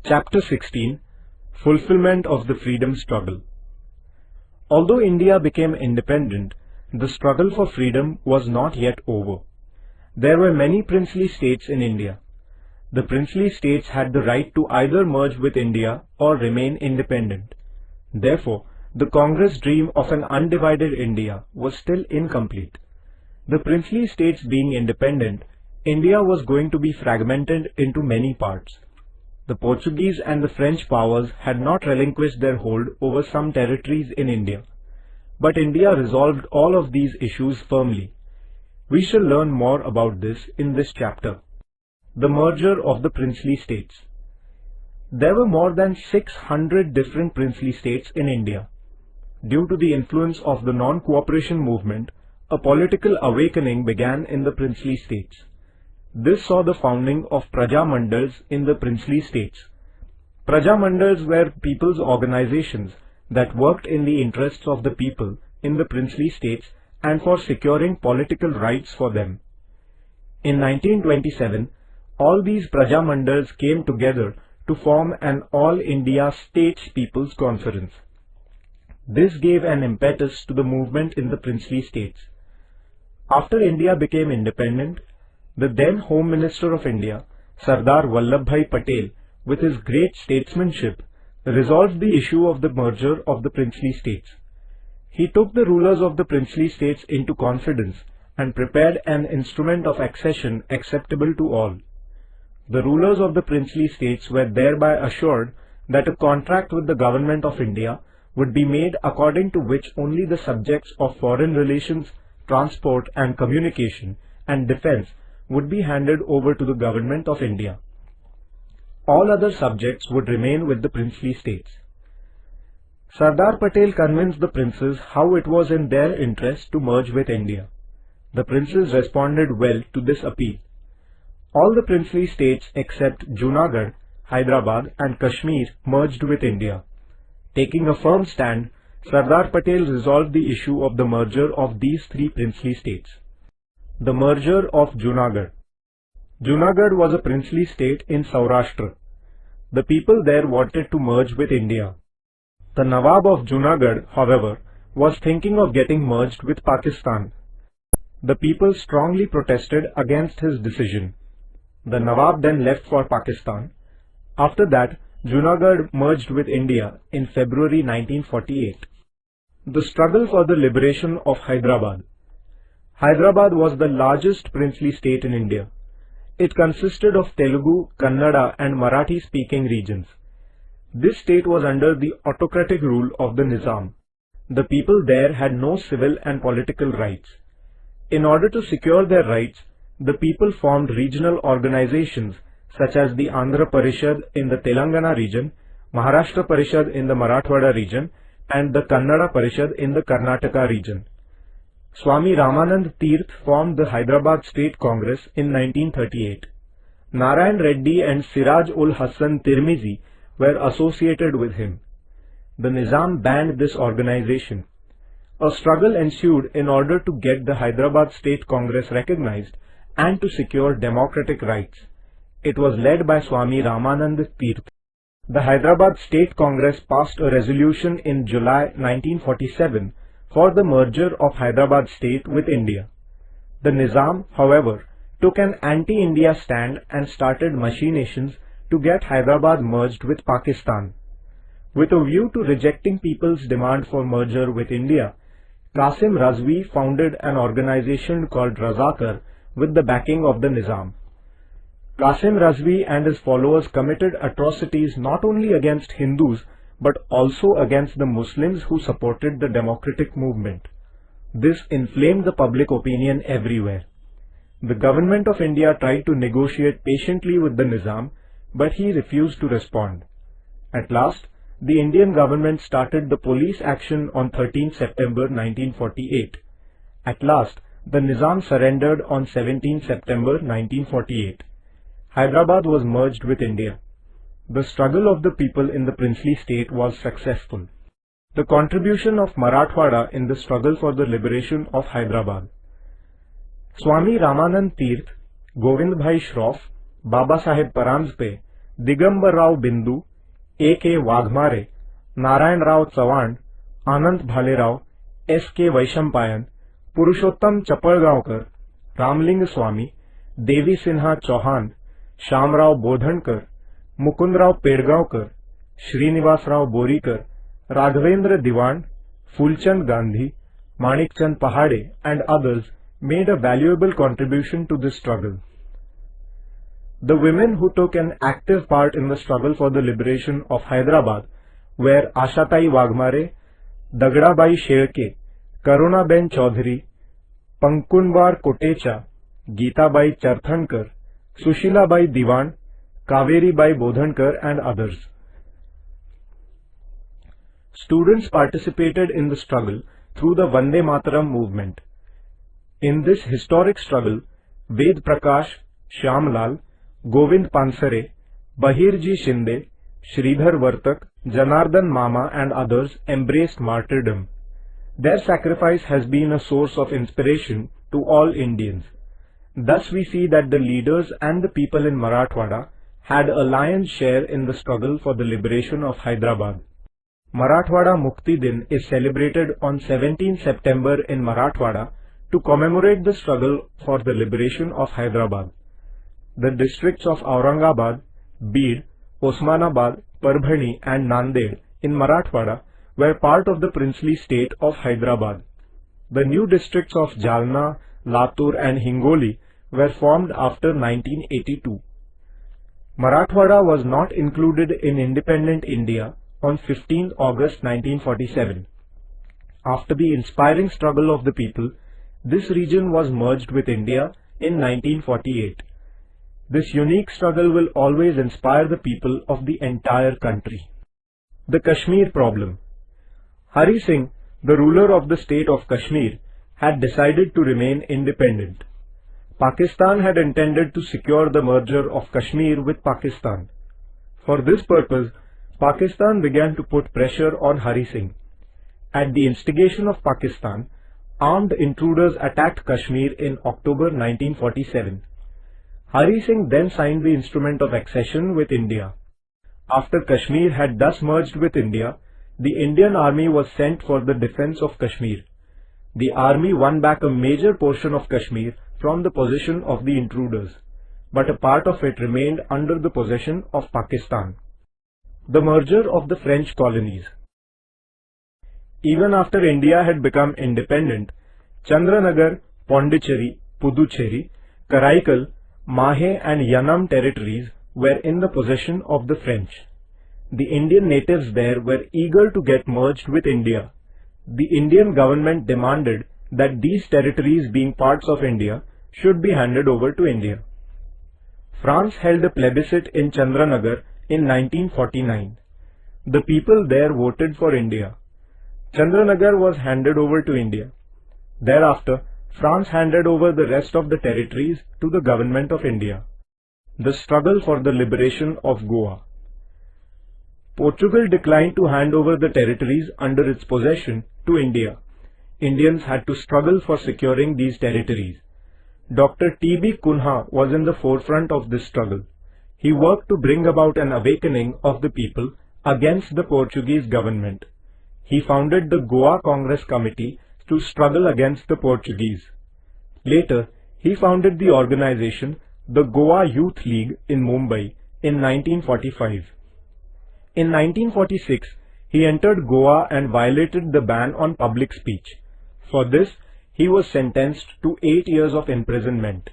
Chapter 16 Fulfillment of the Freedom Struggle. Although India became independent, the struggle for freedom was not yet over. There were many princely states in India. The princely states had the right to either merge with India or remain independent. Therefore, the Congress dream of an undivided India was still incomplete. The princely states being independent, India was going to be fragmented into many parts. The Portuguese and the French powers had not relinquished their hold over some territories in India. But India resolved all of these issues firmly. We shall learn more about this in this chapter. The merger of the princely states. There were more than 600 different princely states in India. Due to the influence of the non-cooperation movement, a political awakening began in the princely states. This saw the founding of Praja Mandals in the princely states. Praja Mandals were people's organizations that worked in the interests of the people in the princely states and for securing political rights for them. In 1927, all these Praja Mandals came together to form an All India States People's Conference. This gave an impetus to the movement in the princely states. After India became independent, the then Home Minister of India, Sardar Vallabhbhai Patel, with his great statesmanship, resolved the issue of the merger of the princely states. He took the rulers of the princely states into confidence and prepared an instrument of accession acceptable to all. The rulers of the princely states were thereby assured that a contract with the government of India would be made according to which only the subjects of foreign relations, transport and communication and defense would be handed over to the government of India. All other subjects would remain with the princely states. Sardar Patel convinced the princes how it was in their interest to merge with India. The princes responded well to this appeal. All the princely states except Junagadh, Hyderabad and Kashmir merged with India. Taking a firm stand, Sardar Patel resolved the issue of the merger of these three princely states. The merger of Junagadh. Junagadh was a princely state in Saurashtra. The people there wanted to merge with India. The Nawab of Junagadh, however, was thinking of getting merged with Pakistan. The people strongly protested against his decision. The Nawab then left for Pakistan. After that, Junagadh merged with India in February 1948. The struggle for the liberation of Hyderabad. Hyderabad was the largest princely state in India. It consisted of Telugu, Kannada and Marathi-speaking regions. This state was under the autocratic rule of the Nizam. The people there had no civil and political rights. In order to secure their rights, the people formed regional organizations such as the Andhra Parishad in the Telangana region, Maharashtra Parishad in the Marathwada region, and the Kannada Parishad in the Karnataka region. Swami Ramanand Tirth formed the Hyderabad State Congress in 1938. Narayan Reddy and Siraj ul Hassan Tirmizi were associated with him. The Nizam banned this organization. A struggle ensued in order to get the Hyderabad State Congress recognized and to secure democratic rights. It was led by Swami Ramanand Tirth. The Hyderabad State Congress passed a resolution in July 1947 for the merger of Hyderabad state with India. The Nizam, however, took an anti-India stand and started machinations to get Hyderabad merged with Pakistan. With a view to rejecting people's demand for merger with India, Qasim Razvi founded an organization called Razakar with the backing of the Nizam. Qasim Razvi and his followers committed atrocities not only against Hindus but also against the Muslims who supported the democratic movement. This inflamed the public opinion everywhere. The government of India tried to negotiate patiently with the Nizam, but he refused to respond. At last, the Indian government started the police action on 13 September 1948. At last, the Nizam surrendered on 17 September 1948. Hyderabad was merged with India. The struggle of the people in the princely state was successful. The contribution of Marathwada in the struggle for the liberation of Hyderabad. Swami Ramanand Tirth, Govind Bhai Shroff, Baba Saheb Paramspe, Digambarrao बिंदू, A.K. Waghmare, Narayanrao Chavan, Anand Bhalerao, S.K. Vaishampayana, Purushottam Chapalgaonkar, Ramalinga Swami, Devi Sinha Chauhan, Shyamrao Bodhankar, Mukundrao Pedgaonkar, Srinivasrao Borikar, Raghavendra Diwan, Phoolchand Gandhi, Manikchand Pahade, and others made a valuable contribution to this struggle. The women who took an active part in the struggle for the liberation of Hyderabad were Ashatai Wagmare, Dagdabai Shelke, Karunaben Chaudhary, Pankunwar Kotecha, Geetabai Charthankar, Sushilabai Diwan, Kaveribai Bodhankar, and others. Students participated in the struggle through the Vande Mataram movement. In this historic struggle, Ved Prakash, Shyamlal, Govind Pansare, Bahirji Shinde, Sridhar Vartak, Janardhan Mama, and others embraced martyrdom. Their sacrifice has been a source of inspiration to all Indians. Thus we see that the leaders and the people in Marathwada had a lion's share in the struggle for the liberation of Hyderabad. Marathwada Mukti Din is celebrated on 17 September in Marathwada to commemorate the struggle for the liberation of Hyderabad. The districts of Aurangabad, Beed, Osmanabad, Parbhani, and Nanded in Marathwada were part of the princely state of Hyderabad. The new districts of Jalna, Latur, and Hingoli were formed after 1982. Marathwada was not included in independent India on 15 August 1947. After the inspiring struggle of the people, this region was merged with India in 1948. This unique struggle will always inspire the people of the entire country. The Kashmir problem. Hari Singh, the ruler of the state of Kashmir, had decided to remain independent. Pakistan had intended to secure the merger of Kashmir with Pakistan. For this purpose, Pakistan began to put pressure on Hari Singh. At the instigation of Pakistan, armed intruders attacked Kashmir in October 1947. Hari Singh then signed the instrument of accession with India. After Kashmir had thus merged with India, the Indian army was sent for the defense of Kashmir. The army won back a major portion of Kashmir from the possession of the intruders, but a part of it remained under the possession of Pakistan. The merger of the French colonies. Even after India had become independent, Chandranagar, Pondicherry, Puducherry, Karaikal, Mahe, and Yanam territories were in the possession of the French. The Indian natives there were eager to get merged with India. The Indian government demanded that these territories, being parts of India, should be handed over to India. France held a plebiscite in Chandranagar in 1949. The people there voted for India. Chandranagar was handed over to India. Thereafter, France handed over the rest of the territories to the government of India. The struggle for the liberation of Goa. Portugal declined to hand over the territories under its possession to India. Indians had to struggle for securing these territories. Dr. T.B. Kunha was in the forefront of this struggle. He worked to bring about an awakening of the people against the Portuguese government. He founded the Goa Congress Committee to struggle against the Portuguese. Later, he founded the organization, the Goa Youth League in Mumbai in 1945. In 1946, he entered Goa and violated the ban on public speech. For this, he was sentenced to 8 years of imprisonment.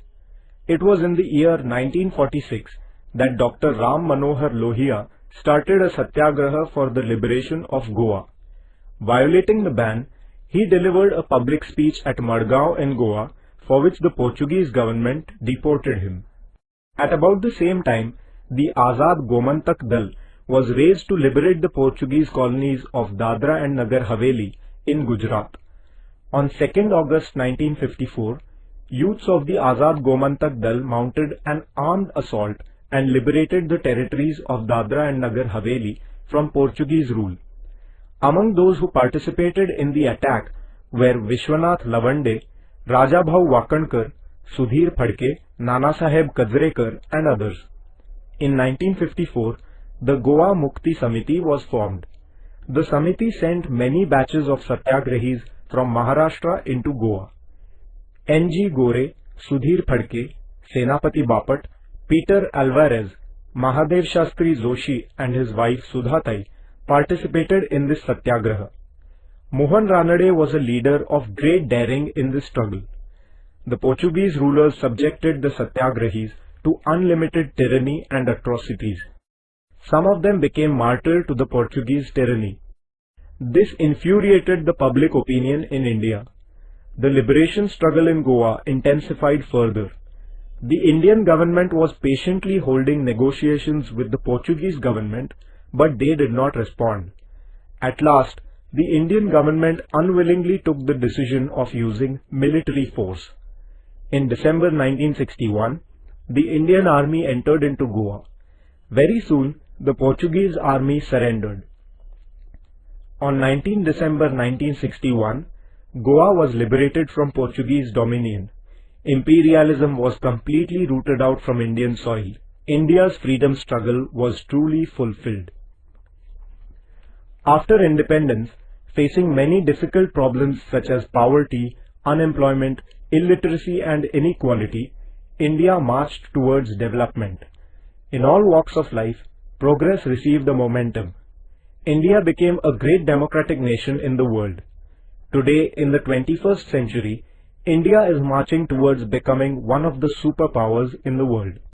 It was in the year 1946 that Dr. Ram Manohar Lohia started a satyagraha for the liberation of Goa. Violating the ban, he delivered a public speech at Madgaon in Goa, for which the Portuguese government deported him. At about the same time, the Azad Gomantak Dal was raised to liberate the Portuguese colonies of Dadra and Nagar Haveli in Gujarat. On 2nd August 1954, youths of the Azad Gomantak Dal mounted an armed assault and liberated the territories of Dadra and Nagar Haveli from Portuguese rule. Among those who participated in the attack were Vishwanath Lavande, Rajabhau Wakankar, Sudhir Phadke, Nana Saheb Kajrekar, and others. In 1954, the Goa Mukti Samiti was formed. The Samiti sent many batches of satyagrahis from Maharashtra into Goa. N.G. Gore, Sudhir Phadke, Senapati Bapat, Peter Alvarez, Mahadev Shastri Joshi and his wife Sudhatai participated in this satyagraha. Mohan Ranade was a leader of great daring in this struggle. The Portuguese rulers subjected the satyagrahis to unlimited tyranny and atrocities. Some of them became martyrs to the Portuguese tyranny. This infuriated the public opinion in India. The liberation struggle in Goa intensified further. The Indian government was patiently holding negotiations with the Portuguese government, but they did not respond. At last, the Indian government unwillingly took the decision of using military force. In December 1961, the Indian army entered into Goa. Very soon, the Portuguese army surrendered. On 19 December 1961, Goa was liberated from Portuguese dominion. Imperialism was completely rooted out from Indian soil. India's freedom struggle was truly fulfilled. After independence, facing many difficult problems such as poverty, unemployment, illiteracy and inequality, India marched towards development. In all walks of life, progress received a momentum. India became a great democratic nation in the world. Today, in the 21st century, India is marching towards becoming one of the superpowers in the world.